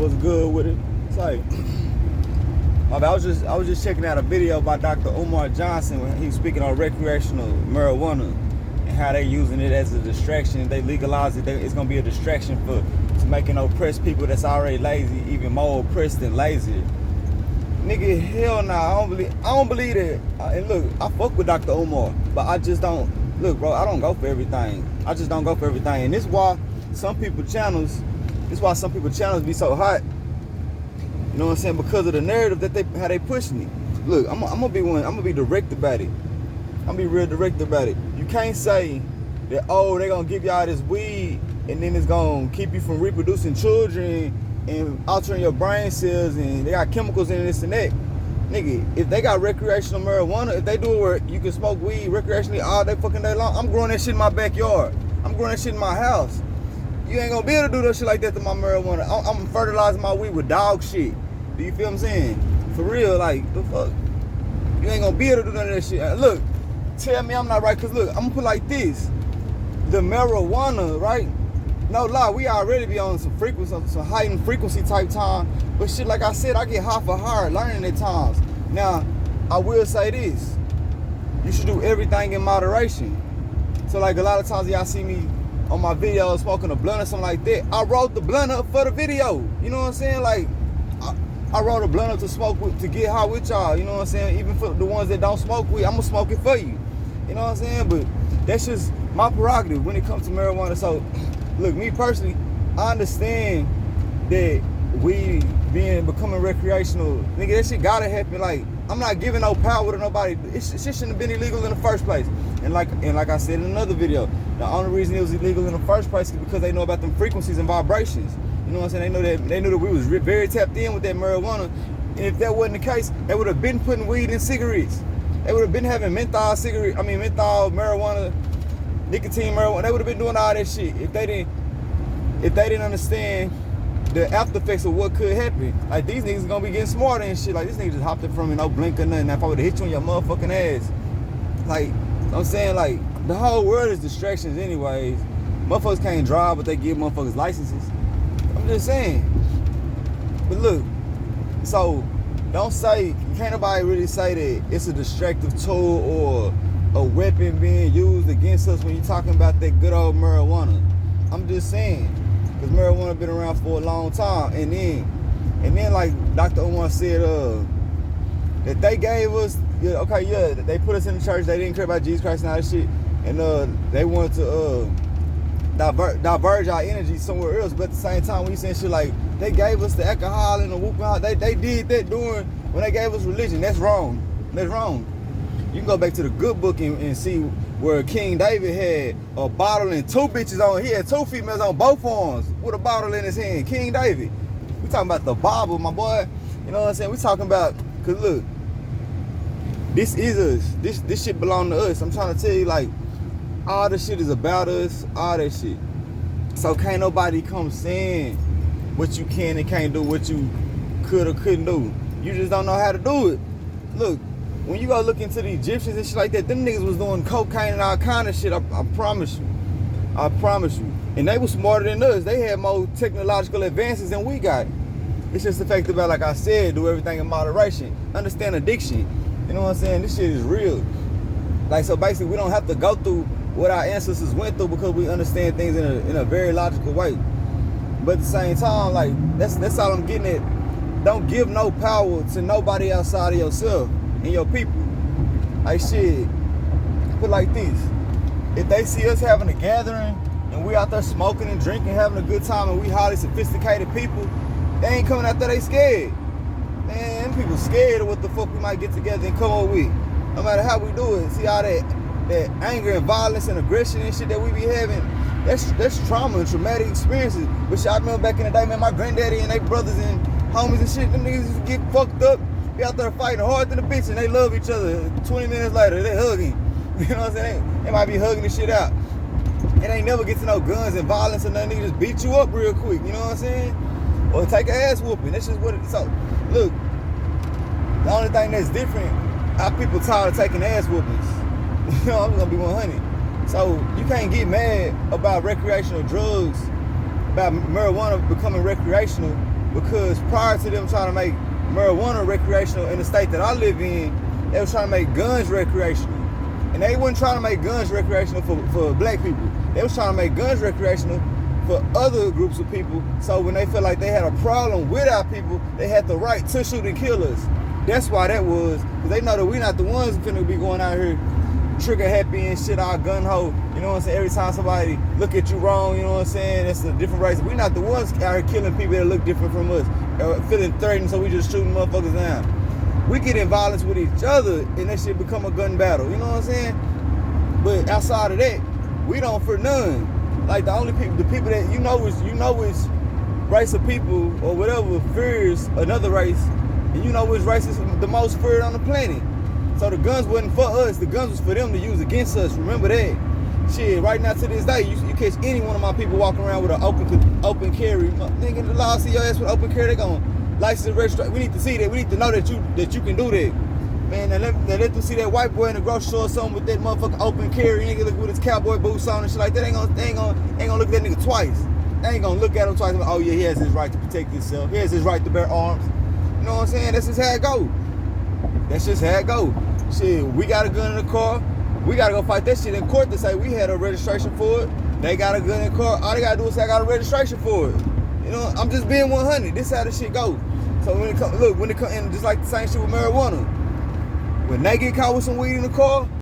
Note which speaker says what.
Speaker 1: what's good with it. It's like, I was just checking out a video by Dr. Umar Johnson when he was speaking on recreational marijuana and how they using it as a distraction. They legalize it. It's gonna be a distraction to making oppressed people that's already lazy even more oppressed and lazy. Nigga, hell nah. I don't believe that. And look, I fuck with Dr. Umar, but I just don't. Look, bro, I don't go for everything. I just don't go for everything, and this is why some people channels be so hot. You know what I'm saying? Because of the narrative that how they pushing it. Look, I'm gonna be direct about it. I'm gonna be real direct about it. You can't say that, oh, they gonna give y'all this weed and then it's gonna keep you from reproducing children and altering your brain cells and they got chemicals in this and that. Nigga, if they got recreational marijuana, if they do it where you can smoke weed recreationally all day fucking day long, I'm growing that shit in my backyard. I'm growing that shit in my house. You ain't gonna be able to do that shit like that to my marijuana. I'm fertilizing my weed with dog shit. Do you feel what I'm saying? For real, like, the fuck? You ain't gonna be able to do none of that shit. Look, tell me I'm not right, cause look, I'm gonna put like this. The marijuana, right? No lie, we already be on some frequency, some heightened frequency type time. But shit, like I said, I get hot for hard learning at times. Now, I will say this. You should do everything in moderation. So like a lot of times y'all see me on my videos smoking a blunt or something like that. I wrote the blunt up for the video. You know what I'm saying? Like, I wrote a blunt up to smoke with, to get high with y'all. You know what I'm saying? Even for the ones that don't smoke weed, I'm gonna smoke it for you. You know what I'm saying? But that's just my prerogative when it comes to marijuana. So, look, me personally, I understand that weed becoming recreational. Nigga, that shit gotta happen. Like, I'm not giving no power to nobody. It shouldn't have been illegal in the first place. And like I said in another video, the only reason it was illegal in the first place is because they know about them frequencies and vibrations. You know what I'm saying? They knew that we was very tapped in with that marijuana. And if that wasn't the case, they would have been putting weed in cigarettes. They would have been having menthol marijuana, nicotine marijuana. They would have been doing all that shit if they didn't understand the after effects of what could happen. Like, these niggas gonna be getting smarter and shit. Like, this nigga just hopped in from me, no blink or nothing. If I would have hit you on your motherfucking ass. Like, I'm saying, like, the whole world is distractions anyways. Motherfuckers can't drive, but they give motherfuckers licenses. I'm just saying. But look, so can't nobody really say that it's a distractive tool or a weapon being used against us when you're talking about that good old marijuana. I'm just saying, because marijuana been around for a long time, and then like Dr. Umar said, that they gave us, they put us in the church, they didn't care about Jesus Christ and all that shit, and they wanted to diverge our energy somewhere else. But at the same time, when you saying shit like they gave us the alcohol and the whooping, they did that when they gave us religion. That's wrong. That's wrong. You can go back to the good book and see where King David had a bottle and two bitches on. He had two females on both arms with a bottle in his hand. King David. We talking about the Bible, my boy. You know what I'm saying? We talking about, cause look, this is us. This shit belong to us. I'm trying to tell you, like, all this shit is about us. All that shit. So can't nobody come saying what you can and can't do, what you could or couldn't do. You just don't know how to do it. Look, when you go look into the Egyptians and shit like that, them niggas was doing cocaine and all kind of shit. I promise you. I promise you. And they was smarter than us. They had more technological advances than we got. It's just the fact about, like I said, do everything in moderation. Understand addiction. You know what I'm saying? This shit is real. Like, so basically, we don't have to go through what our ancestors went through because we understand things in a very logical way. But at the same time, like, that's all I'm getting at. Don't give no power to nobody outside of yourself and your people. Like, shit, put like this. If they see us having a gathering and we out there smoking and drinking, having a good time, and we highly sophisticated people, they ain't coming out there, they scared. Man, them people scared of what the fuck we might get together and come up with. No matter how we do it. See all that anger and violence and aggression and shit that we be having, that's trauma and traumatic experiences. But shit, I remember back in the day, man, my granddaddy and they brothers and homies and shit, them niggas used to get fucked up, be out there fighting harder than a bitch, and they love each other. 20 minutes later, they hugging. You know what I'm saying? They might be hugging the shit out. It ain't never get to no guns and violence and nothing. Niggas just beat you up real quick. You know what I'm saying? Or take an ass whooping. That's just what it is. So, look, the only thing that's different, our people tired of taking ass whoopings. You know, I'm gonna be 100. So you can't get mad about recreational drugs, about marijuana becoming recreational, Because prior to them trying to make marijuana recreational in the state that I live in, they was trying to make guns recreational. And they wasn't trying to make guns recreational for black people. They was trying to make guns recreational for other groups of people. So when they felt like they had a problem with our people, they had the right to shoot and kill us. That's why that was. Because they know that we not the ones finna be going out here trigger happy and shit, all gun ho. You know what I'm saying? Every time somebody look at you wrong, you know what I'm saying? That's a different race. We not the ones out here killing people that look different from us. Feeling threatened, so we just shooting motherfuckers down. We get in violence with each other and that shit become a gun battle. You know what I'm saying? But outside of that, we don't for none. Like the only people, the people that you know is race of people or whatever fears another race, and you know which race is the most feared on the planet. So the guns wasn't for us, the guns was for them to use against us. Remember that. Shit, right now to this day, you catch any one of my people walking around with an open carry. Nigga, the law see your ass with open carry, they gon' license and register. We need to see that. We need to know that you can do that. Man, now let them see that white boy in the grocery store or something with that motherfucking open carry, nigga look with his cowboy boots on and shit like that. Ain't gonna look at that nigga twice. They ain't gonna look at him twice. Like, oh yeah, he has his right to protect himself. He has his right to bear arms. You know what I'm saying? That's just how it go. That's just how it go. Shit, we got a gun in the car. We gotta go fight that shit in court to say we had a registration for it. They got a gun in the car. All they gotta do is say I got a registration for it. You know, I'm just being 100. This how the shit go. So when it come, look, when it come in, just like the same shit with marijuana. When they get caught with some weed in the car,